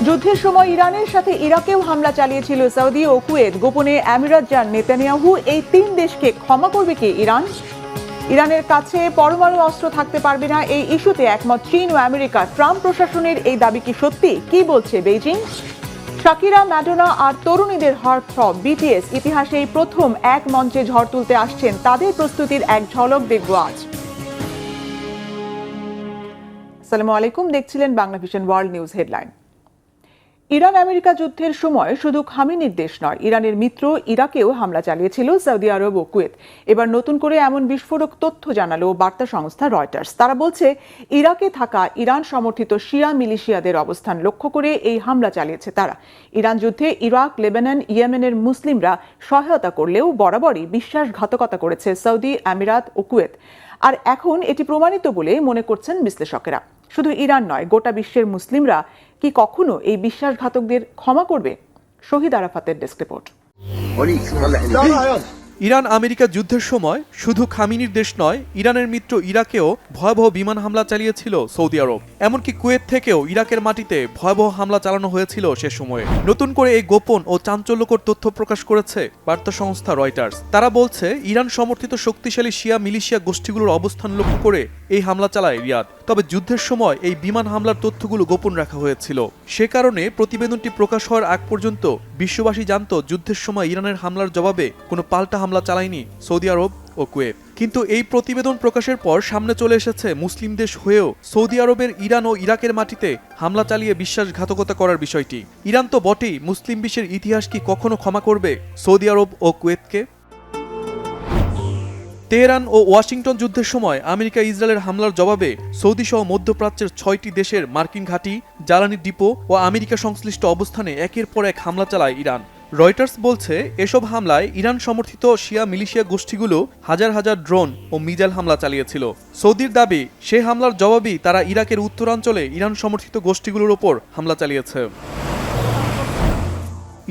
যুদ্ধের সময় ইরানের সাথে ইরাকেও হামলা চালিয়েছিল সৌদি ও কুয়েত। গোপনে আমিরাত যান নেতানিয়াহু। এই তিন দেশকে ক্ষমা করবে কি ইরান? ইরানের কাছে পরমাণু অস্ত্র থাকতে পারবে না, এই ইস্যুতে একমত চীন ও আমেরিকা। ট্রাম্প প্রশাসনের এই দাবি কি সত্যি? কি বলছে বেইজিং? শাকিরা, ম্যাডোনা আর তরুণীদের হার্টথ্রব বিটিএস ইতিহাসে এই প্রথম এক মঞ্চে ঝড় তুলতে আসছেন। তাদের প্রস্তুতির এক ঝলক দেখব আজ। আসসালামু আলাইকুম, দেখছিলেন Bangla vision world news headline. Iran America যুদ্ধের সময় শুধু খামেনির দেশ নয়, ইরানের মিত্র ইরাকেও হামলা চালিয়েছিল সৌদি আরব ও কুয়েত। এবার নতুন করে এমন বিস্ফোরক তথ্য জানালো বার্তা সংস্থা রয়টার্স। তারা বলছে ইরাকে থাকা ইরান সমর্থিত শিয়া মিলিশিয়াদের অবস্থান লক্ষ্য করে এই হামলা চালিয়েছে তারা। ইরান যুদ্ধে ইরাক, লেবানন, ইয়েমেনের মুসলিমরা সহায়তা করলেও বরাবরই বিশ্বাসঘাতকতা করেছে সৌদি, আমিরাত ও কুয়েত। আর এখন এটি প্রমাণিত বলে মনে করছেন বিশ্লেষকেরা। শুধু ইরান নয়, গোটা বিশ্বের মুসলিমরা কি কখনো এই বিশ্বাসঘাতকদের ক্ষমা করবে? শহীদ আরাফাতের ডেস্ক রিপোর্ট। ইরান আমেরিকা যুদ্ধের সময় শুধু খামেনির দেশ নয়, ইরানের মিত্র ইরাকেও ভয়াবহ বিমান হামলা চালিয়েছিল সৌদি আরব। এমনকি কুয়েত থেকেও ইরাকের মাটিতে ভয়াবহ হামলা চালানো হয়েছিল সে সময়ে। নতুন করে এই গোপন ও চাঞ্চল্যকর তথ্য প্রকাশ করেছে বার্তা সংস্থা রয়টার্স। তারা বলছে ইরান সমর্থিত শক্তিশালী শিয়া মিলিশিয়া গোষ্ঠীগুলোর অবস্থান লক্ষ্য করে এই হামলা চালায় রিয়াদ। তবে যুদ্ধের সময় এই বিমান হামলার তথ্যগুলো গোপন রাখা হয়েছিল। সে কারণে প্রতিবেদনটি প্রকাশ হওয়ার আগ পর্যন্ত বিশ্ববাসী জানত যুদ্ধের সময় ইরানের হামলার জবাবে কোনো পাল্টা হামলা চালায়নি সৌদি আরব ও কুয়েত। কিন্তু এই প্রতিবেদন প্রকাশের পর সামনে চলে এসেছে মুসলিম দেশ হয়েও সৌদি আরবের ইরান ও ইরাকের মাটিতে হামলা চালিয়ে বিশ্বাসঘাতকতা করার বিষয়টি। ইরান তো বটেই, মুসলিম বিশ্বের ইতিহাস কি কখনো ক্ষমা করবে সৌদি আরব ও কুয়েতকে? তেহরান ও ওয়াশিংটন যুদ্ধের সময় আমেরিকা ইসরায়েলের হামলার জবাবে সৌদি সহ মধ্যপ্রাচ্যের 6টি দেশের মার্কিন ঘাঁটি, জ্বালানি ডিপো ও আমেরিকা সংশ্লিষ্ট অবস্থানে একের পর এক হামলা চালায় ইরান। রয়টার্স বলছে এসব হামলায় ইরান সমর্থিত শিয়া মিলিশিয়া গোষ্ঠীগুলো হাজার হাজার ড্রোন ও মিসাইল হামলা চালিয়েছিল। সৌদির দাবি, সে হামলার জবাবেই তারা ইরাকের উত্তরাঞ্চলে ইরান সমর্থিত গোষ্ঠীগুলোর ওপর হামলা চালিয়েছে।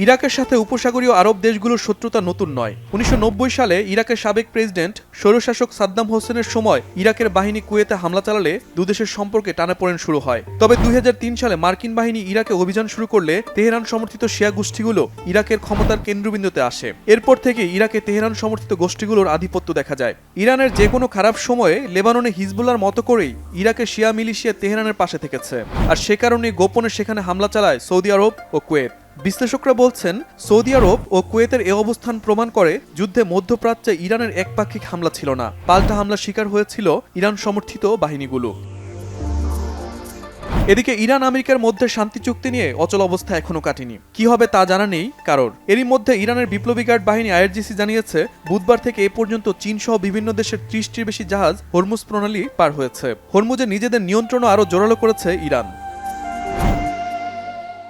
ইরাকের সাথে উপসাগরীয় আরব দেশগুলোর শত্রুতা নতুন নয়। 1990 সালে ইরাকের সাবেক প্রেসিডেন্ট স্বৈরশাসক সাদ্দাম হোসেনের সময় ইরাকের বাহিনী কুয়েতে হামলা চালালে দুদেশের সম্পর্কে টানাপোড়েন শুরু হয়। তবে 2003 সালে মার্কিন বাহিনী ইরাকে অভিযান শুরু করলে তেহরান সমর্থিত শিয়া গোষ্ঠীগুলো ইরাকের ক্ষমতার কেন্দ্রবিন্দুতে আসে। এরপর থেকে ইরাকে তেহরান সমর্থিত গোষ্ঠীগুলোর আধিপত্য দেখা যায়। ইরানের যে কোনো খারাপ সময়ে লেবাননে হিজবুল্লাহর মতো করেই ইরাকের শিয়া মিলিশিয়া তেহরানের পাশে থেকেছে। আর সে কারণে গোপনে সেখানে হামলা চালায় সৌদি আরব ও কুয়েত। বিশ্লেষকরা বলছেন সৌদি আরব ও কুয়েতের এ অবস্থান প্রমাণ করে যুদ্ধে মধ্যপ্রাচ্যে ইরানের একপাক্ষিক হামলা ছিল না, পাল্টা হামলার শিকার হয়েছিল ইরান সমর্থিত বাহিনীগুলো। এদিকে ইরান আমেরিকার মধ্যে শান্তি চুক্তি নিয়ে অচল অবস্থা এখনো কাটেনি। কি হবে তা জানা নেই কারোর। এরই মধ্যে ইরানের বিপ্লবী গার্ড বাহিনী IRGC জানিয়েছে বুধবার থেকে এ পর্যন্ত চীন সহ বিভিন্ন দেশের 30টির বেশি জাহাজ হরমুজ প্রণালী পার হয়েছে। হরমুজে নিজেদের নিয়ন্ত্রণও আরও জোরালো করেছে ইরান।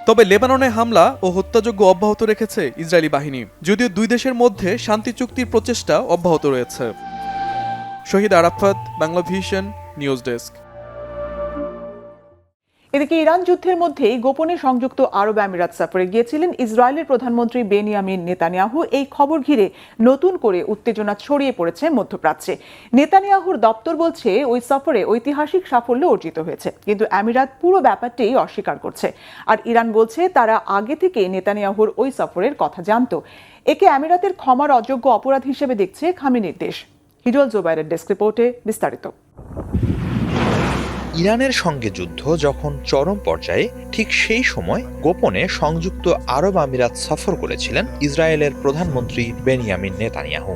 তবে লেবাননে হামলা ও হত্যাযজ্ঞ অব্যাহত রেখেছে ইসরায়েলি বাহিনী, যদিও দুই দেশের মধ্যে শান্তি চুক্তির প্রচেষ্টা অব্যাহত রয়েছে। Shahid Arafat, Bangla Vision news desk. এদিকে ইরান যুদ্ধের মধ্যেই গোপনে সংযুক্ত আরব আমিরাত সফরে গিয়েছিলেন ইসরায়েলের প্রধানমন্ত্রী বেনিয়ামিন নেতানিয়াহু। এই খবর ঘিরে নতুন করে উত্তেজনা ছড়িয়ে পড়েছে মধ্যপ্রাচ্যে। নেতানিয়াহুর দপ্তর বলছে ওই সফরে ঐতিহাসিক সাফল্য অর্জিত হয়েছে, কিন্তু আমিরাত পুরো ব্যাপারটি অস্বীকার করছে। আর ইরান বলছে তারা আগে থেকে নেতানিয়াহুর ওই সফরের কথা জানত। একে আমিরাতের ক্ষমার অযোগ্য অপরাধ হিসেবে দেখছে খামেনির দেশ। হিজল জোবাইরের ডেস্ক রিপোর্টে বিস্তারিত। ইরানের সঙ্গে যুদ্ধ যখন চরম পর্যায়ে, ঠিক সেই সময় গোপনে সংযুক্ত আরব আমিরাত সফর করেছিলেন ইসরায়েলের প্রধানমন্ত্রী বেনিয়ামিন নেতানিয়াহু।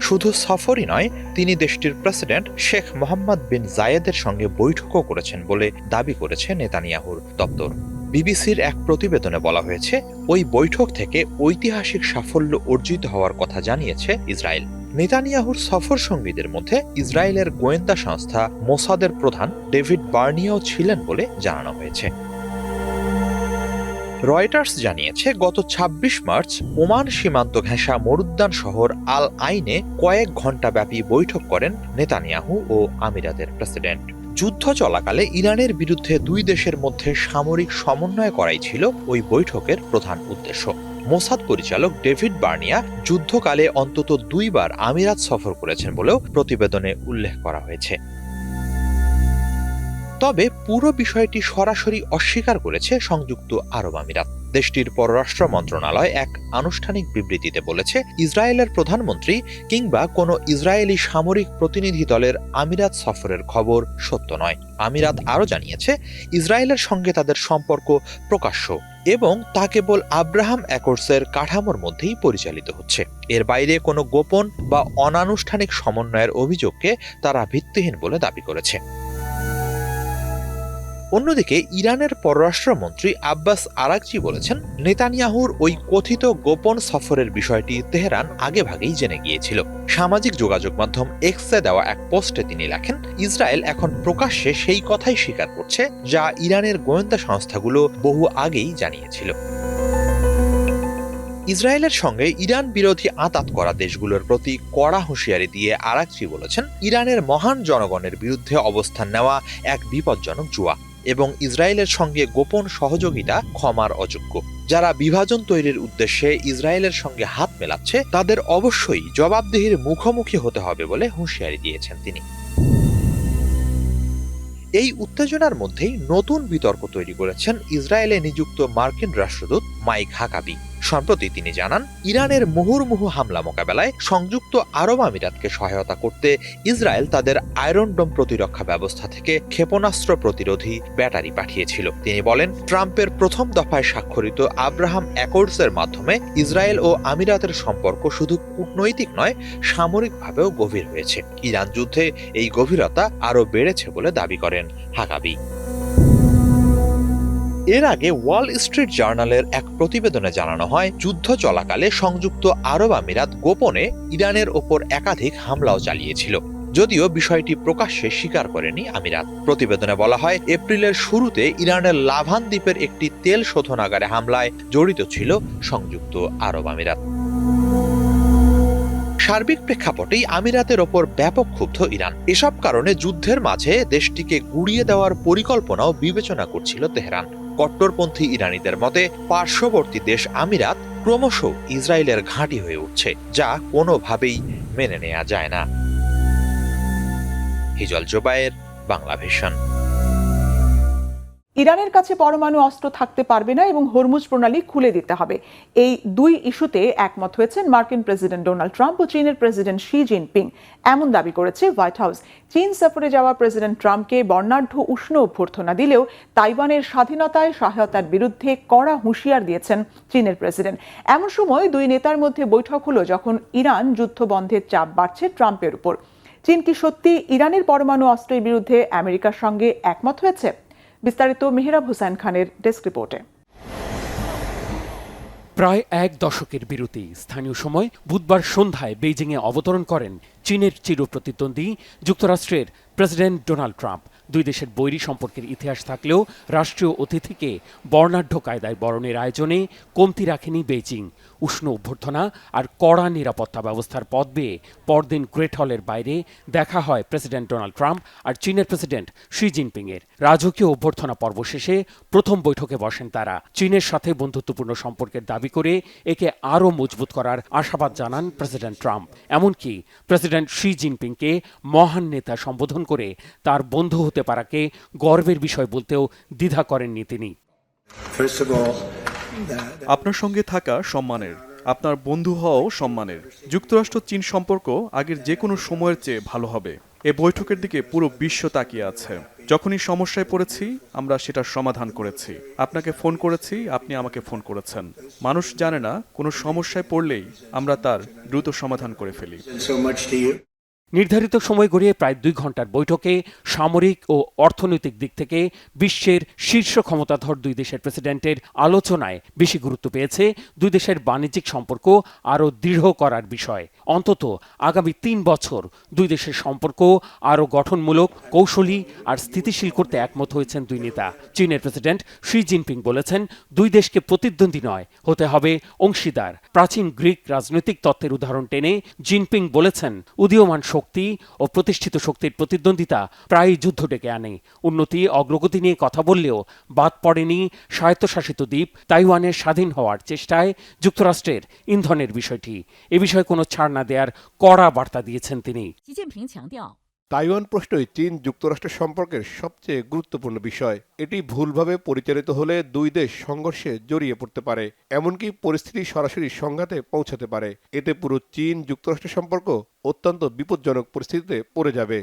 শুধু সফরই নয়, তিনি দেশটির প্রেসিডেন্ট শেখ মোহাম্মদ বিন জায়েদের সঙ্গে বৈঠকও করেছেন বলে দাবি করেছে নেতানিয়াহুর দপ্তর। বিবিসির এক প্রতিবেদনে বলা হয়েছে ওই বৈঠক থেকে ঐতিহাসিক সাফল্য অর্জিত হওয়ার কথা জানিয়েছে ইসরায়েল। নেতানিয়াহুর সফর সঙ্গীদের মধ্যে ইসরায়েলের গোয়েন্দা সংস্থা মোসাদের প্রধান ডেভিড বার্নিয়াও ছিলেন বলে জানানো হয়েছে। রয়টার্স জানিয়েছে গত 26 মার্চ ওমান সীমান্ত ঘেঁষা মরুদ্যান শহর আল আইনে কয়েক ঘণ্টাব্যাপী বৈঠক করেন নেতানিয়াহু ও আমিরাতের প্রেসিডেন্ট। যুদ্ধ চলাকালে ইরানের বিরুদ্ধে দুই দেশের মধ্যে সামরিক সমন্বয় করাই ছিল ওই বৈঠকের প্রধান উদ্দেশ্য। মোসাদ পরিচালক ডেভিড বার্নিয়া যুদ্ধকালে অন্তত 2 বার আমিরাত সফর করেছেন বলেও প্রতিবেদনে উল্লেখ করা হয়েছে। তবে পুরো বিষয়টি সরাসরি অস্বীকার করেছে সংযুক্ত আরব আমিরাত। দেশটির পররাষ্ট্র মন্ত্রণালয় এক আনুষ্ঠানিক বিবৃতিতে বলেছে, ইসরায়েলের প্রধানমন্ত্রী কিংবা কোনো ইসরায়েলি সামরিক প্রতিনিধি দলের আমিরাত সফরের খবর সত্য নয়। আমিরাত আরও জানিয়েছে, ইসরায়েলের সঙ্গে তাদের সম্পর্ক প্রকাশ্য এবং তা কেবল আব্রাহাম অ্যাকর্ডসের কাঠামোর মধ্যেই পরিচালিত হচ্ছে। এর বাইরে কোনো গোপন বা অনানুষ্ঠানিক সমন্বয়ের অভিযোগকে তারা ভিত্তিহীন বলে দাবি করেছে। অন্যদিকে ইরানের পররাষ্ট্রমন্ত্রী আব্বাস আরাকচি বলেছেন, নেতানিয়াহুর ওই কথিত গোপন সফরের বিষয়টি তেহরান আগেভাগেই জেনে গিয়েছিল। সামাজিক যোগাযোগ মাধ্যম এক্সে দেওয়া এক পোস্টে তিনি লেখেন, ইসরায়েল এখন প্রকাশ্যে সেই কথাই স্বীকার করছে যা ইরানের গোয়েন্দা সংস্থাগুলো বহু আগেই জানিয়েছিল। ইসরায়েলের সঙ্গে ইরান বিরোধী আঁতাত করা দেশগুলোর প্রতি কড়া হুঁশিয়ারি দিয়ে আরাকচি বলেছেন, ইরানের মহান জনগণের বিরুদ্ধে অবস্থান নেওয়া এক বিপজ্জনক জুয়া এবং ইসরায়েলের সঙ্গে গোপন সহযোগিতা ক্ষমার অযোগ্য। যারা বিভাজন তৈরির উদ্দেশ্যে ইসরায়েলের সঙ্গে হাত মেলাচ্ছে তাদের অবশ্যই জবাবদিহির মুখোমুখি হতে হবে বলে হুঁশিয়ারি দিয়েছেন তিনি। এই উত্তেজনার মধ্যেই নতুন বিতর্ক তৈরি করেছেন ইসরায়েলে নিযুক্ত মার্কিন রাষ্ট্রদূত মাইক হাকাবি। সম্প্রতি তিনি জানান, ইরানের মুহুর্মুহু হামলা মোকাবেলায় সংযুক্ত আরব আমিরাতকে সহায়তা করতে ইসরায়েল তাদের আয়রন ডোম প্রতিরক্ষা ব্যবস্থা থেকে ক্ষেপণাস্ত্র প্রতিরোধী ব্যাটারি পাঠিয়েছিল। তিনি বলেন, ট্রাম্পের প্রথম দফায় স্বাক্ষরিত আব্রাহাম অ্যাকর্ডসের মাধ্যমে ইসরায়েল ও আমিরাতের সম্পর্ক শুধু কূটনৈতিক নয়, সামরিকভাবেও গভীর হয়েছে। ইরান যুদ্ধে এই গভীরতা আরও বেড়েছে বলে দাবি করেন হাকাবি। এর আগে ওয়াল স্ট্রিট জার্নালের এক প্রতিবেদনে জানানো হয়, যুদ্ধ চলাকালে সংযুক্ত আরব আমিরাত গোপনে ইরানের ওপর একাধিক হামলাও চালিয়েছিল, যদিও বিষয়টি প্রকাশ্যে স্বীকার করেনি আমিরাত। প্রতিবেদনে বলা হয়, এপ্রিলের শুরুতে ইরানের লাভান দ্বীপের একটি তেল শোধনাগারে হামলায় জড়িত ছিল সংযুক্ত আরব আমিরাত। সার্বিক প্রেক্ষাপটেই আমিরাতের ওপর ব্যাপক ক্ষুব্ধ ইরান। এসব কারণে যুদ্ধের মাঝে দেশটিকে গুড়িয়ে দেওয়ার পরিকল্পনাও বিবেচনা করছিল তেহরান। কট্টরপন্থী ইরানিদের মতে, পার্শ্ববর্তী দেশ আমিরাত ক্রমশ ইসরায়েলের ঘাঁটি হয়ে উঠছে, যা কোনোভাবেই মেনে নেওয়া যায় না। হিজল জোবায়ের, বাংলা ভিশন। ইরানের কাছে পরমাণু অস্ত্র থাকতে পারবে না এবং হরমুজ প্রণালী খুলে দিতে হবে, এই দুই ইস্যুতে একমত হয়েছেন মার্কিন প্রেসিডেন্ট ডোনাল্ড ট্রাম্প ও চীনের প্রেসিডেন্ট শি জিনপিং। এমন দাবি করেছে হোয়াইট হাউস। চীন সফরে যাওয়া প্রেসিডেন্ট ট্রাম্পকে বর্ণাঢ্য উষ্ণ অভ্যর্থনা দিলেও তাইওয়ানের স্বাধীনতায় সহায়তার বিরুদ্ধে কড়া হুঁশিয়ার দিয়েছেন চীনের প্রেসিডেন্ট। এমন সময় দুই নেতার মধ্যে বৈঠক হলো যখন ইরান যুদ্ধ বন্ধের চাপ বাড়ছে ট্রাম্পের উপর। চীন কি সত্যি ইরানের পরমাণু অস্ত্রের বিরুদ্ধে আমেরিকার সঙ্গে একমত হয়েছে? বিস্তারিত মেহরাব হোসেন খানের ডেস্ক রিপোর্টে। প্রায় এক দশকের বিরতি স্থানীয় সময় বুধবার সন্ধ্যায় বেইজিংয়ে অবতরণ করেন চীনের চিরপ্রতিদ্বন্দ্বী যুক্তরাষ্ট্রের প্রেসিডেন্ট ডোনাল্ড ট্রাম্প। দুই দেশের বৈরী সম্পর্কের ইতিহাস থাকলেও রাষ্ট্রীয় অতিথিকে বর্ণাঢ্য কায়দায় বরণের আয়োজনে কমতি রাখেনি বেইজিং। উষ্ণ অভ্যর্থনা আর কড়া নিরাপত্তা ব্যবস্থার পথ বেয়ে পরদিন গ্রেট হলের বাইরে দেখা হয় প্রেসিডেন্ট ডোনাল্ড ট্রাম্প আর চীনের প্রেসিডেন্ট শি জিনপিংয়ের। রাজকীয় অভ্যর্থনা পর্ব শেষে প্রথম বৈঠকে বসেন তারা। চীনের সাথে বন্ধুত্বপূর্ণ সম্পর্কের দাবি করে একে আরও মজবুত করার আশাবাদ জানান প্রেসিডেন্ট ট্রাম্প। এমনকি প্রেসিডেন্ট শি জিনপিংকে মহান নেতা সম্বোধন করে তার বন্ধু হতে পারাকে গর্বের বিষয় বলতেও দ্বিধা করেননি তিনি। আপনার সঙ্গে থাকা সম্মানের, আপনার বন্ধু হওয়াও সম্মানের। যুক্তরাষ্ট্র চীন সম্পর্ক আগের যে কোনো সময়ের চেয়ে ভালো হবে। এ বৈঠকের দিকে পুরো বিশ্ব তাকিয়ে আছে। যখনই সমস্যায় পড়েছি আমরা সেটার সমাধান করেছি। আপনাকে ফোন করেছি, আপনি আমাকে ফোন করেছেন। মানুষ জানে না, কোনো সমস্যায় পড়লেই আমরা তার দ্রুত সমাধান করে ফেলি। নির্ধারিত সময় গড়িয়ে প্রায় 2 ঘন্টার বৈঠকে সামরিক ও অর্থনৈতিক দিক থেকে বিশ্বের শীর্ষ ক্ষমতাধর দুই দেশের প্রেসিডেন্টের আলোচনায় বেশি গুরুত্ব পেয়েছে দুই দেশের বাণিজ্যিক সম্পর্ক আরও দৃঢ় করার বিষয়। অন্তত আগামী 3 বছর দুই দেশের সম্পর্ক আরও গঠনমূলক, কৌশলী আর স্থিতিশীল করতে একমত হয়েছেন দুই নেতা। চীনের প্রেসিডেন্ট শি জিনপিং বলেছেন, দুই দেশকে প্রতিদ্বন্দ্বী নয়, হতে হবে অংশীদার। প্রাচীন গ্রিক রাজনৈতিক তত্ত্বের উদাহরণ টেনে জিনপিং বলেছেন, উদীয়মান শক্তি ও প্রতিষ্ঠিত শক্তির প্রতিদ্বন্দ্বিতা প্রায় যুদ্ধ ডেকে আনে। উন্নতি অগ্রগতি নিয়ে কথা বললেও বাদ পড়েনি স্বায়ত্তশাসিত দ্বীপ তাইওয়ানের স্বাধীন হওয়ার চেষ্টায় যুক্তরাষ্ট্রের ইন্ধনের বিষয়টি। এ বিষয়ে কোনো ছাড় না দেওয়ার কড়া বার্তা দিয়েছেন তিনি। তাইওয়ান প্রশ্নই চীন যুক্তরাষ্ট্রের সম্পর্কের সবচেয়ে গুরুত্বপূর্ণ বিষয়। এটি ভুলভাবে পরিচালিত হলে দুই দেশ সংঘর্ষে জড়িয়ে পড়তে পারে, এমনকি পরিস্থিতি সরাসরি সংঘাতে পৌঁছাতে পারে। এতে পুরো চীন যুক্তরাষ্ট্রের সম্পর্ক অত্যন্ত বিপজ্জনক পরিস্থিতিতে পড়ে যাবে।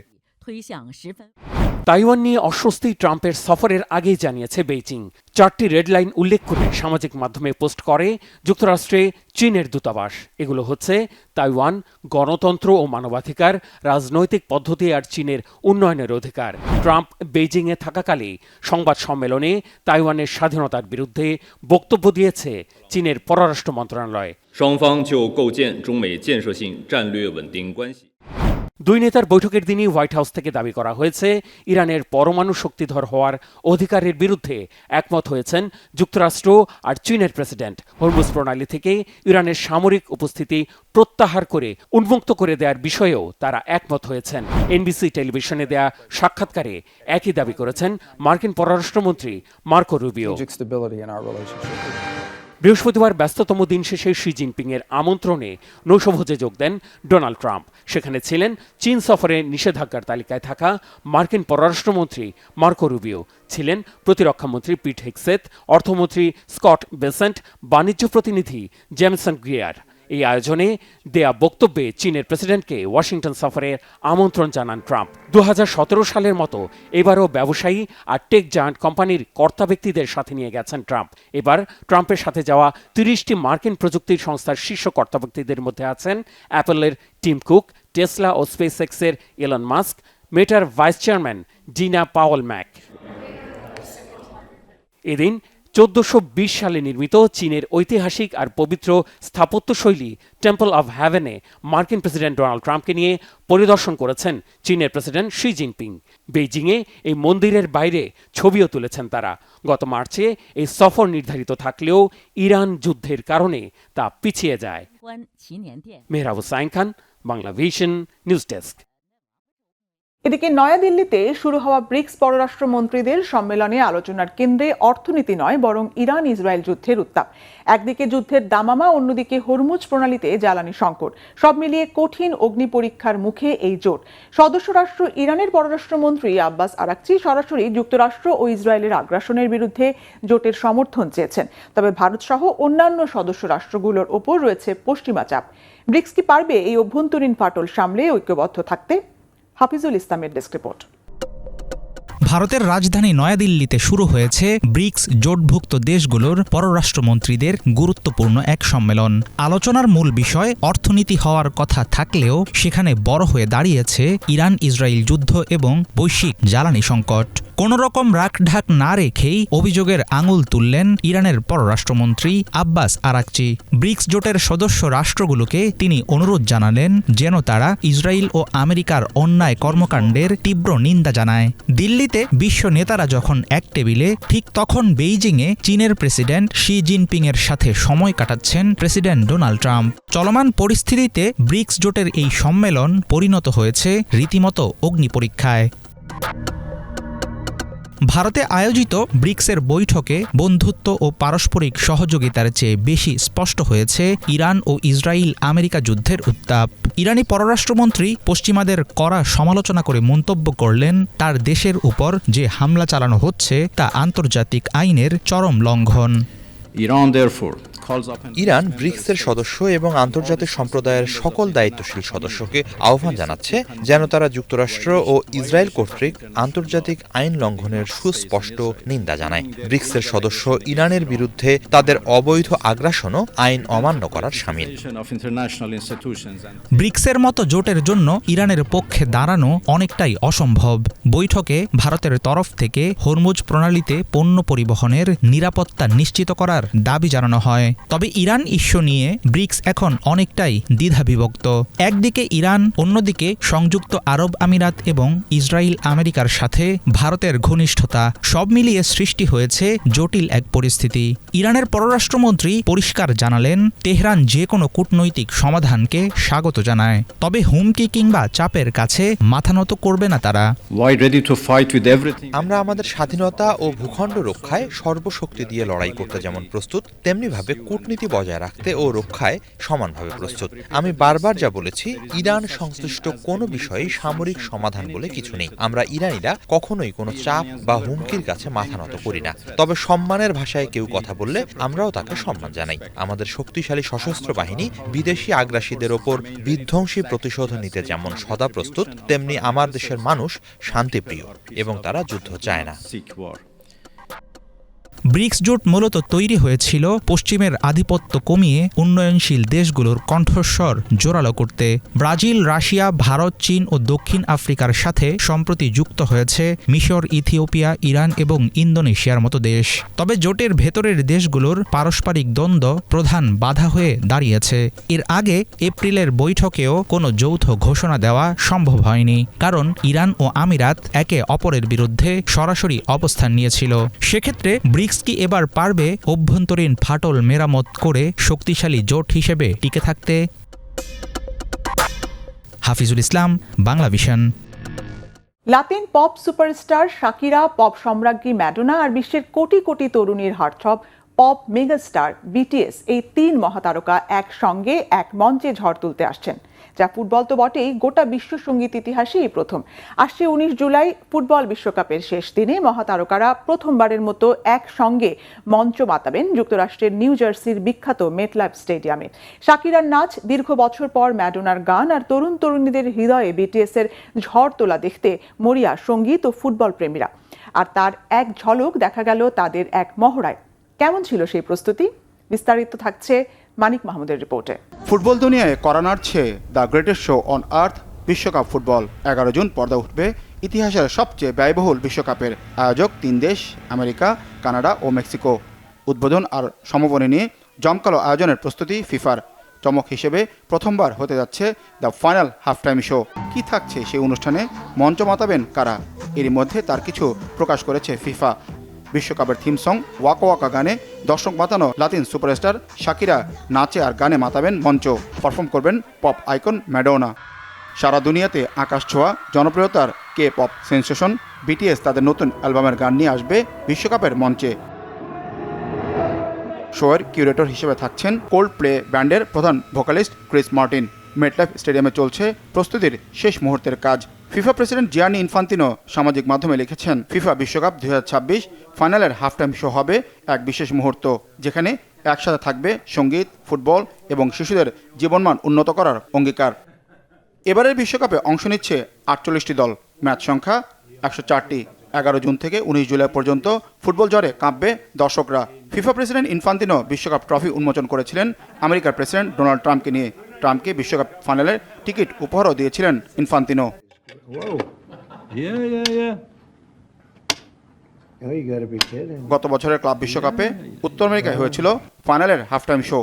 তাইওয়ান নিয়ে অস্বস্তি ট্রাম্পের সফরের আগেই জানিয়েছে বেইজিং। 4টি রেড লাইন উল্লেখ করে সামাজিক মাধ্যমে পোস্ট করে যুক্তরাষ্ট্রে চীনের দূতাবাস। এগুলো হচ্ছে তাইওয়ান, গণতন্ত্র ও মানবাধিকার, রাজনৈতিক পদ্ধতি আর চীনের উন্নয়নের অধিকার। ট্রাম্প বেইজিংয়ে থাকাকালে সংবাদ সম্মেলনে তাইওয়ানের স্বাধীনতার বিরুদ্ধে বক্তব্য দিয়েছে চীনের পররাষ্ট্র মন্ত্রণালয়। 双方就构建中美建设性战略稳定关系。 দুই নেতার বৈঠকের দিনই হোয়াইট হাউস থেকে দাবি করা হয়েছে ইরানের পরমাণু শক্তিধর হওয়ার অধিকারের বিরুদ্ধে একমত হয়েছেন যুক্তরাষ্ট্র আর চীনের প্রেসিডেন্ট। হরমুজ প্রণালী থেকে ইরানের সামরিক উপস্থিতি প্রত্যাহার করে উন্মুক্ত করে দেওয়ার বিষয়েও তারা একমত হয়েছেন। এনবিসি টেলিভিশনে দেয়া সাক্ষাৎকারে একই দাবি করেছেন মার্কিন পররাষ্ট্রমন্ত্রী মার্কো রুবিও। বৃহস্পতিবার ব্যস্ততম দিন শেষে শি জিনপিংয়ের আমন্ত্রণে নৈশভোজে যোগ দেন ডোনাল্ড ট্রাম্প। সেখানে ছিলেন চীন সফরে নিষেধাজ্ঞার তালিকায় থাকা মার্কিন পররাষ্ট্রমন্ত্রী মার্কো রুবিও, ছিলেন প্রতিরক্ষামন্ত্রী পিট হেগসেথ, অর্থমন্ত্রী স্কট বেসেন্ট, বাণিজ্য প্রতিনিধি জেমসন গ্রিয়ার। এই আয়োজনে দেয়া বক্তব্যে চীনের প্রেসিডেন্টকে ওয়াশিংটন সফরের আমন্ত্রণ জানান ট্রাম্প। 2017 সালের মতো এবারও ব্যবসায়ী আর টেক জায়ান্ট কোম্পানির কর্তা ব্যক্তিদের সাথে নিয়ে গেছেন ট্রাম্প। এবার ট্রাম্পের সাথে যাওয়া 30টি মার্কিন প্রযুক্তির সংস্থার শীর্ষ কর্তা ব্যক্তিদের মধ্যে আছেন অ্যাপলের টিম কুক, টেসলা ও স্পেসএক্সের এলন মাস্ক, মেটার ভাইস চেয়ারম্যান ডিনা পাওয়েল ম্যাক। এদিন 1420 সালে নির্মিত চীনের ঐতিহাসিক আর পবিত্র স্থাপত্যশৈলী টেম্পল অব হ্যাভেনে মার্কিন প্রেসিডেন্ট ডোনাল্ড ট্রাম্পকে নিয়ে পরিদর্শন করেছেন চীনের প্রেসিডেন্ট শি জিনপিং। বেইজিংয়ে এই মন্দিরের বাইরে ছবিও তুলেছেন তারা। গত মার্চে এই সফর নির্ধারিত থাকলেও ইরান যুদ্ধের কারণে তা পিছিয়ে যায়। Mehrab Hussain Khan, Bangla Vision, news desk. এদিকে নয়াদিল্লিতে শুরু হওয়া ব্রিক্স পররাষ্ট্রমন্ত্রীদের সম্মেলনে আলোচনার কেন্দ্রে অর্থনীতি নয় বরং ইরান ইসরায়েল যুদ্ধের উত্তাপ। একদিকে যুদ্ধের দামামা, অন্যদিকে হরমুজ প্রণালীতে জ্বালানি সংকট। সব মিলিয়ে কঠিন অগ্নি পরীক্ষার মুখে এই জোট। সদস্য রাষ্ট্র ইরানের পররাষ্ট্রমন্ত্রী আব্বাস আরাকচি সরাসরি যুক্তরাষ্ট্র ও ইসরায়েলের আগ্রাসনের বিরুদ্ধে জোটের সমর্থন চেয়েছেন। তবে ভারত সহ অন্যান্য সদস্য রাষ্ট্রগুলোর ওপর রয়েছে পশ্চিমা চাপ। ব্রিক্স কি পারবে এই অভ্যন্তরীণ ফাটল সামলে ঐক্যবদ্ধ থাকতে? হাফিজুল ইসলামের ডেস্ক রিপোর্ট। ভারতের রাজধানী নয়াদিল্লিতে শুরু হয়েছে ব্রিক্স জোটভুক্ত দেশগুলোর পররাষ্ট্রমন্ত্রীদের গুরুত্বপূর্ণ এক সম্মেলন। আলোচনার মূল বিষয় অর্থনীতি হওয়ার কথা থাকলেও সেখানে বড় হয়ে দাঁড়িয়েছে ইরান ইসরায়েল যুদ্ধ এবং বৈশ্বিক জ্বালানি সংকট। কোনো রকম রাখঢাক না রেখেই অভিযোগের আঙুল তুললেন ইরানের পররাষ্ট্রমন্ত্রী আব্বাস আরাকচি। ব্রিক্স জোটের সদস্য রাষ্ট্রগুলোকে তিনি অনুরোধ জানালেন যেন তারা ইসরায়েল ও আমেরিকার অন্যায় কর্মকাণ্ডের তীব্র নিন্দা জানায়। দিল্লিতে বিশ্ব নেতারা যখন এক টেবিলে, ঠিক তখন বেইজিংয়ে চীনের প্রেসিডেন্ট শি জিনপিংয়ের সাথে সময় কাটাচ্ছেন প্রেসিডেন্ট ডোনাল্ড ট্রাম্প। চলমান পরিস্থিতিতে ব্রিক্স জোটের এই সম্মেলন পরিণত হয়েছে রীতিমতো অগ্নিপরীক্ষায়। ভারতে আয়োজিত ব্রিক্সের বৈঠকে বন্ধুত্ব ও পারস্পরিক সহযোগিতার চেয়ে বেশি স্পষ্ট হয়েছে ইরান ও ইসরায়েল আমেরিকা যুদ্ধের উত্তাপ। ইরানি পররাষ্ট্রমন্ত্রী পশ্চিমাদের কড়া সমালোচনা করে মন্তব্য করলেন, তার দেশের উপর যে হামলা চালানো হচ্ছে তা আন্তর্জাতিক আইনের চরম লঙ্ঘন। ইরান ব্রিক্সের সদস্য এবং আন্তর্জাতিক সম্প্রদায়ের সকল দায়িত্বশীল সদস্যকে আহ্বান জানাচ্ছে যেন তারা যুক্তরাষ্ট্র ও ইসরায়েল কর্তৃক আন্তর্জাতিক আইন লঙ্ঘনের সুস্পষ্ট নিন্দা জানায়। ব্রিক্সের সদস্য ইরানের বিরুদ্ধে তাদের অবৈধ আগ্রাসনও আইন অমান্য করার শামিল। ব্রিক্সের মতো জোটের জন্য ইরানের পক্ষে দাঁড়ানো অনেকটাই অসম্ভব। বৈঠকে ভারতের তরফ থেকে হরমুজ প্রণালীতে পণ্য পরিবহনের নিরাপত্তা নিশ্চিত করার দাবি জানানো হয়। তবে ইরান ইস্যু নিয়ে ব্রিক্স এখন অনেকটাই দ্বিধাবিভক্ত। একদিকে ইরান, অন্যদিকে সংযুক্ত আরব আমিরাত এবং ইসরায়েল আমেরিকার সাথে ভারতের ঘনিষ্ঠতা, সব মিলিয়ে সৃষ্টি হয়েছে জটিল এক পরিস্থিতি। ইরানের পররাষ্ট্রমন্ত্রী পরিষ্কার জানালেন, তেহরান যে কোনো কূটনৈতিক সমাধানকে স্বাগত জানায়, তবে হুমকি কিংবা চাপের কাছে মাথা নত করবে না তারা। আমরা আমাদের স্বাধীনতা ও ভূখণ্ড রক্ষায় সর্বশক্তি দিয়ে লড়াই করতে যেমন প্রস্তুত, তেমনিভাবে কূটনীতি বজায় রাখতে ও রক্ষায় সমানভাবে প্রস্তুত। আমি বারবার যা বলেছি, ইরান সংশ্লিষ্ট কোনো বিষয়েই সামরিক সমাধান বলে কিছু নেই। আমরা ইরানিরা কখনোই কোনো চাপ বা হুমকির কাছে মাথা নত করি না। তবে সম্মানের ভাষায় কেউ কথা বললে আমরাও তাকে সম্মান জানাই। আমাদের শক্তিশালী সশস্ত্র বাহিনী বিদেশি আগ্রাসীদের ওপর বিধ্বংসী প্রতিশোধ নিতে যেমন সদা প্রস্তুত, তেমনি আমার দেশের মানুষ শান্তিপ্রিয় এবং তারা যুদ্ধ চায় না। ব্রিক্স জোট মূলত তৈরি হয়েছিল পশ্চিমের আধিপত্য কমিয়ে উন্নয়নশীল দেশগুলোর কণ্ঠস্বর জোরালো করতে। ব্রাজিল, রাশিয়া, ভারত, চীন ও দক্ষিণ আফ্রিকার সাথে সম্প্রতি যুক্ত হয়েছে মিশর, ইথিওপিয়া, ইরান এবং ইন্দোনেশিয়ার মতো দেশ। তবে জোটের ভেতরের দেশগুলোর পারস্পরিক দ্বন্দ্ব প্রধান বাধা হয়ে দাঁড়িয়েছে। এর আগে এপ্রিলের বৈঠকেও কোনো যৌথ ঘোষণা দেওয়া সম্ভব হয়নি, কারণ ইরান ও আমিরাত একে অপরের বিরুদ্ধে সরাসরি অবস্থান নিয়েছিল। সেক্ষেত্রে ব্রিক্স কি এবার পারবে অভ্যন্তরীণ ফাটল মেরামত করে শক্তিশালী জোট হিসেবে টিকে থাকতে? Hafizul Islam, Bangla Vision. Latin pop superstar Shakira, pop সম্রাজ্ঞী ম্যাডোনা আর বিশ্বের কোটি কোটি তরুণীর হার্টথ্রব পপ মেগাস্টার বিটিএস, এই তিন মহাতারকা একসঙ্গে এক মঞ্চে ঝড় তুলতে আসছেন, যা ফুটবল তো বটেই, গোটা বিশ্ব সঙ্গীত ইতিহাসে এই প্রথম। আসছে 19 জুলাই ফুটবল বিশ্বকাপের শেষ দিনে মহাতারকারা প্রথমবারের মতো একসঙ্গে মঞ্চ মাতাবেন যুক্তরাষ্ট্রের নিউ জার্সির বিখ্যাত মেটলাইফ স্টেডিয়ামে। শাকিরার নাচ, দীর্ঘ বছর পর ম্যাডোনার গান আর তরুণ তরুণীদের হৃদয়ে বিটিএসের ঝড় তোলা দেখতে মরিয়া সঙ্গীত ও ফুটবল প্রেমীরা। আর তার এক ঝলক দেখা গেল তাদের এক মহড়ায়। কেমন ছিল সেই প্রস্তুতি? বিস্তারিত থাকছে মানিক মাহমুদের রিপোর্টে। ফুটবল দুনিয়ায় করা নাড়ছে the greatest show on earth বিশ্বকাপ ফুটবল। 11 জুন পর্দা উঠবে ইতিহাসের সবচেয়ে ব্যয়বহুল বিশ্বকাপের। আয়োজক 3 দেশ, আমেরিকা, কানাডা ও মেক্সিকো। উদ্বোধন আর সমাপনী নিয়ে জমকালো আয়োজনের প্রস্তুতি ফিফার। চমক হিসেবে প্রথমবার হতে যাচ্ছে the final half time show. কি থাকছে সেই অনুষ্ঠানে, মঞ্চ মাতাবেন কারা? এরই মধ্যে তার কিছু প্রকাশ করেছে ফিফা। বিশ্বকাপের থিম সং ওয়াকা ওয়াকা গানে দর্শক মাতানো লাতিন সুপারস্টার শাকিরা নাচে আর গানে মাতাবেন মঞ্চ। পারফর্ম করবেন পপ আইকন ম্যাডোনা। সারা দুনিয়াতে আকাশ ছোঁয়া জনপ্রিয়তার কে পপ সেন্সেশন বিটিএস তাদের নতুন অ্যালবামের গান নিয়ে আসবে বিশ্বকাপের মঞ্চে। শোয়ের কিউরেটর হিসেবে থাকছেন কোল্ড প্লে ব্যান্ডের প্রধান ভোকালিস্ট ক্রিস মার্টিন। মেটলাইফ স্টেডিয়ামে চলছে প্রস্তুতির শেষ মুহূর্তের কাজ। ফিফা প্রেসিডেন্ট জিয়ানি ইনফান্তিনো সামাজিক মাধ্যমে লিখেছেন, ফিফা বিশ্বকাপ 2026 ফাইনালের হাফ টাইম শো হবে এক বিশেষ মুহূর্ত, যেখানে একসাথে থাকবে সঙ্গীত, ফুটবল এবং শিশুদের জীবনমান উন্নত করার অঙ্গীকার। এবারের বিশ্বকাপে অংশ নিচ্ছে 48টি দল, ম্যাচ সংখ্যা 104টি। 11 জুন থেকে 19 জুলাই পর্যন্ত ফুটবল ঝড়ে কাঁপবে দর্শকরা। ফিফা প্রেসিডেন্ট ইনফান্তিনো বিশ্বকাপ ট্রফি উন্মোচন করেছিলেন আমেরিকার প্রেসিডেন্ট ডোনাল্ড ট্রাম্পকে নিয়ে। ট্রাম্পকে বিশ্বকাপ ফাইনালের টিকিট উপহারও দিয়েছিলেন ইনফান্তিনো। গত বছরের ক্লাব বিশ্বকাপে উত্তর আমেরিকায় হয়েছিল ফাইনালের half time show.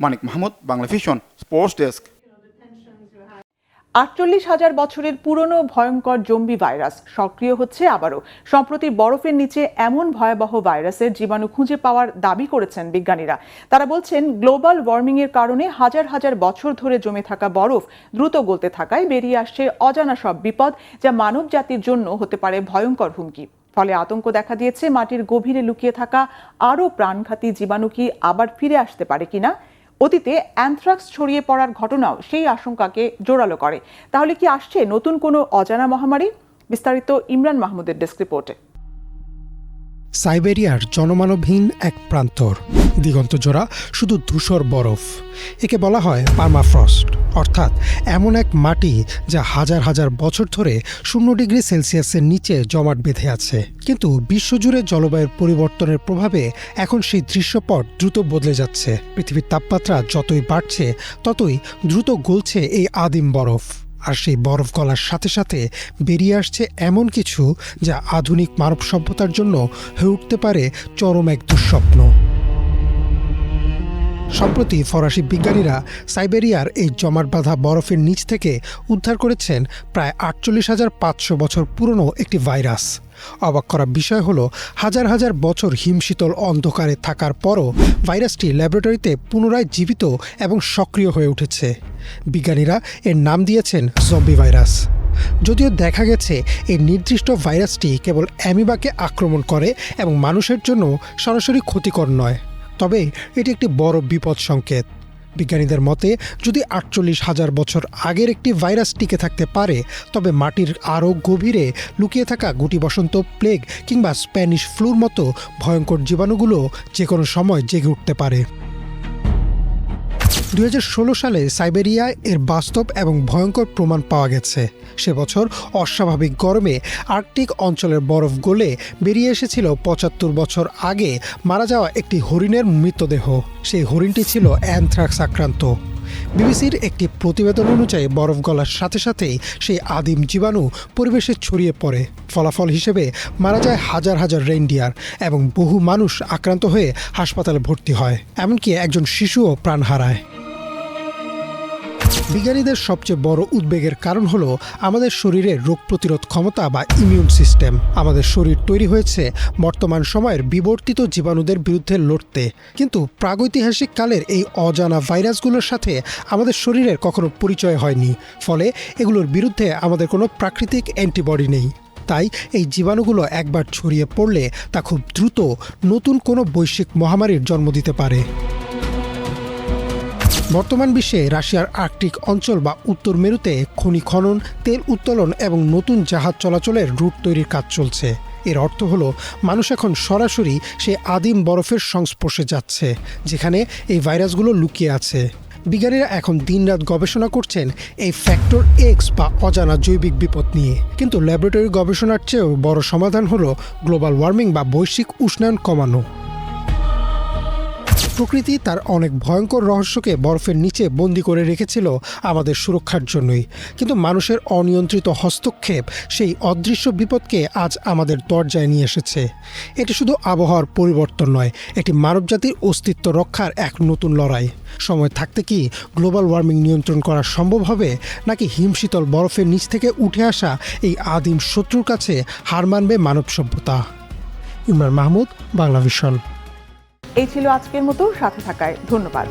Manik Mahmud, Bangla Vision, sports desk. 48,000 বছরের পুরনো ভয়ঙ্কর জম্বি ভাইরাস সক্রিয় হচ্ছে আবারও। সম্প্রতি বরফের নিচে এমন ভয়াবহ ভাইরাসের জীবাণু খুঁজে পাওয়ার দাবি করেছেন বিজ্ঞানীরা। তারা বলছেন, গ্লোবাল ওয়ার্মিংয়ের কারণে হাজার হাজার বছর ধরে জমে থাকা বরফ দ্রুত গলতে থাকায় বেরিয়ে আসছে অজানা সব বিপদ, যা মানব জাতির জন্য হতে পারে ভয়ঙ্কর হুমকি। ফলে আতঙ্ক দেখা দিয়েছে মাটির গভীরে লুকিয়ে থাকা আরও প্রাণঘাতী জীবাণু কি আবার ফিরে আসতে পারে কিনা। অতীতে অ্যানথ্রাক্স ছড়িয়ে পড়ার ঘটনাও সেই আশঙ্কাকে জোরালো করে। তাহলে কি আসছে নতুন কোনো অজানা মহামারী? বিস্তারিত ইমরান মাহমুদের ডেস্ক রিপোর্টে। সাইবেরিয়ার জনমানবহীন এক প্রান্তর, দিগন্তজোড়া শুধু ধূসর বরফ। একে বলা হয় পার্মাফ্রস্ট, অর্থাৎ এমন এক মাটি যা হাজার হাজার বছর ধরে 0 ডিগ্রি সেলসিয়াসের নিচে জমাট বেঁধে আছে। কিন্তু বিশ্বজুড়ে জলবায়ুর পরিবর্তনের প্রভাবে এখন সেই দৃশ্যপট দ্রুত বদলে যাচ্ছে। পৃথিবীর তাপমাত্রা যতই বাড়ছে ততই দ্রুত গলছে এই আদিম বরফ। আর সেই বরফ গলার সাথে সাথে বেরিয়ে আসছে এমন কিছু যা আধুনিক মানব সভ্যতার জন্য হয়ে উঠতে পারে চরম এক দুঃস্বপ্ন। সম্প্রতি ফরাসি বিজ্ঞানীরা সাইবেরিয়ার এই জমাট বাঁধা বরফের নিচ থেকে উদ্ধার করেছেন প্রায় 48,500 বছর পুরনো একটি ভাইরাস। অবাক করা বিষয় হলো, হাজার হাজার বছর হিমশীতল অন্ধকারে থাকার পরও ভাইরাসটি ল্যাবরেটরিতে পুনরায় জীবিত এবং সক্রিয় হয়ে উঠেছে। বিজ্ঞানীরা এর নাম দিয়েছেন জম্বি ভাইরাস। যদিও দেখা গেছে এই নির্দিষ্ট ভাইরাসটি কেবল অ্যামিবাকে আক্রমণ করে এবং মানুষের জন্য সরাসরি ক্ষতিকর নয়। তবে এটি একটি বড় বিপদ সংকেত। বিজ্ঞানীদের মতে যদি ৪৮,০০০ বছর আগের একটি ভাইরাস টিকে থাকতে পারে, তবে মাটির আরও গভীরে লুকিয়ে থাকা গুটি বসন্ত, প্লেগ কিংবা স্প্যানিশ ফ্লুর মতো ভয়ঙ্কর জীবাণুগুলো যে কোনো সময় জেগে উঠতে পারে। ২০১৬ সালে সাইবেরিয়া এর বাস্তব এবং ভয়ঙ্কর প্রমাণ পাওয়া গেছে। সে বছর অস্বাভাবিক গরমে আর্কটিক অঞ্চলের বরফ গলে বেরিয়ে এসেছিল ৭৫ বছর আগে মারা যাওয়া একটি হরিণের মৃতদেহ। সেই হরিণটি ছিল অ্যানথ্রাক্স আক্রান্ত। বিবিসির একটি প্রতিবেদন অনুযায়ী বরফ গলার সাথে সাথেই সেই আদিম জীবাণু পরিবেশে ছড়িয়ে পড়ে। ফলাফল হিসেবে মারা যায় হাজার হাজার রেইনডিয়ার এবং বহু মানুষ আক্রান্ত হয়ে হাসপাতালে ভর্তি হয়, এমনকি একজন শিশুও প্রাণ হারায়। বিজ্ঞানীদের সবচেয়ে বড় উদ্বেগের কারণ হলো আমাদের শরীরের রোগ প্রতিরোধ ক্ষমতা বা ইমিউন সিস্টেম। আমাদের শরীর তৈরি হয়েছে বর্তমান সময়ের বিবর্তিত জীবাণুদের বিরুদ্ধে লড়তে, কিন্তু প্রাগৈতিহাসিক কালের এই অজানা ভাইরাসগুলোর সাথে আমাদের শরীরের কখনো পরিচয় হয়নি, ফলে এগুলোর বিরুদ্ধে আমাদের কোনো প্রাকৃতিক অ্যান্টিবডি নেই। তাই এই জীবাণুগুলো একবার ছড়িয়ে পড়লে তা খুব দ্রুত নতুন কোনো বৈশ্বিক মহামারীর জন্ম দিতে পারে। বর্তমান বিশ্বে রাশিয়ার আর্কটিক অঞ্চল বা উত্তর মেরুতে খনি খনন, তেল উত্তোলন এবং নতুন জাহাজ চলাচলের রুট তৈরির কাজ চলছে। এর অর্থ হলো মানুষ এখন সরাসরি সেই আদিম বরফের সংস্পর্শে যাচ্ছে যেখানে এই ভাইরাসগুলো লুকিয়ে আছে। বিজ্ঞানীরা এখন দিনরাত গবেষণা করছেন এই ফ্যাক্টর এক্স বা অজানা জৈবিক বিপদ নিয়ে, কিন্তু ল্যাবরেটরি গবেষণার চেয়েও বড় সমাধান হলো গ্লোবাল ওয়ার্মিং বা বৈশ্বিক উষ্ণায়ন কমানো। প্রকৃতি তার অনেক ভয়ঙ্কর রহস্যকে বরফের নিচে বন্দি করে রেখেছিল আমাদের সুরক্ষার জন্যই, কিন্তু মানুষের অনিয়ন্ত্রিত হস্তক্ষেপ সেই অদৃশ্য বিপদকে আজ আমাদের দরজায় নিয়ে এসেছে। এটি শুধু আবহাওয়ার পরিবর্তন নয়, এটি মানবজাতির অস্তিত্ব রক্ষার এক নতুন লড়াই। সময় থাকতে কি গ্লোবাল ওয়ার্মিং নিয়ন্ত্রণ করা সম্ভব হবে, নাকি হিমশীতল বরফের নিচ থেকে উঠে আসা এই আদিম শত্রুর কাছে হার মানবে মানব সভ্যতা? ইমরান মাহমুদ, বাংলা ভিশন। এই ছিল আজকের মতো, সাথে থাকায় ধন্যবাদ।